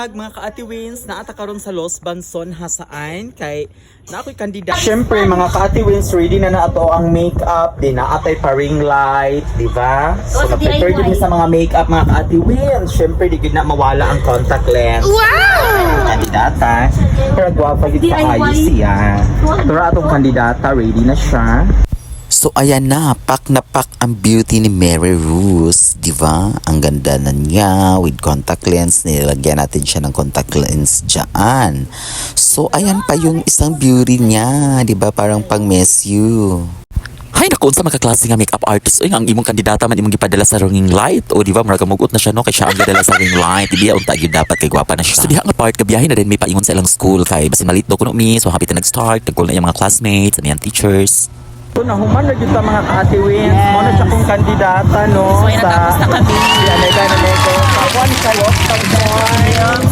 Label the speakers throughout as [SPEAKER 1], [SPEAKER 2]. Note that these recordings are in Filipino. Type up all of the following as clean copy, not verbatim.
[SPEAKER 1] vlog, mga ka-ati Wins, naata karon sa Los Banson hasaan kay na ako'y kandida. Syempre mga ka-ati Wins, ready na ato ang makeup, di na atay pa ring light, di ba? So na-prepare din sa mga makeup mga ka-ati Wins. Syempre di gid na mawala ang contact lens. Wow! Kandidata, pero guwapa gid kaayos siya. Pero atong kandidata ready na siya.
[SPEAKER 2] So ayan na pak ang beauty ni Mary Rose, di ba? Ang ganda na niya with contact lens. Nilagyan natin siya ng contact lens dyan. So ayan pa yung isang beauty niya, di ba? Parang pang miss you. Hay naku, unsa makaklase nga makeup artist oy ang imong kandidata man imong gipadala sa ring light o di ba mura mugot na siya no kay siya ang gadala sa ring light di unta gyud dapat kay gwapa na siya. So diha nga part ka biyahe na din may paingon sa ilang school kay basin malit daw kuno mi so happy ta nag-start nagcall na yung mga classmates and yung teachers.
[SPEAKER 1] So nahuman na dito mga ka-ati Wins. Yes. Muna siya kong kandidata no
[SPEAKER 3] So natapos na kami.
[SPEAKER 1] Kapuan kayo sa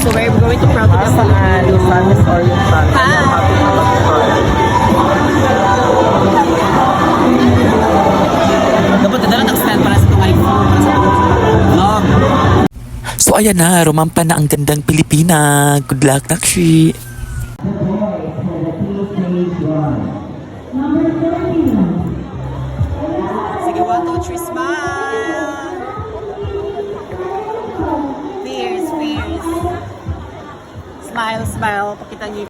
[SPEAKER 3] So we're going to proud to the
[SPEAKER 1] saan? San Miss Oriental.
[SPEAKER 3] Dapat na nag-stand para sa itong iPhone, para sa itong vlog.
[SPEAKER 2] So ayan na, rumampa na ang gandang Pilipina. Good luck, Nakshi.
[SPEAKER 3] Sige, 1, 2, 3, smile! Fierce. Smile. Pakita niyo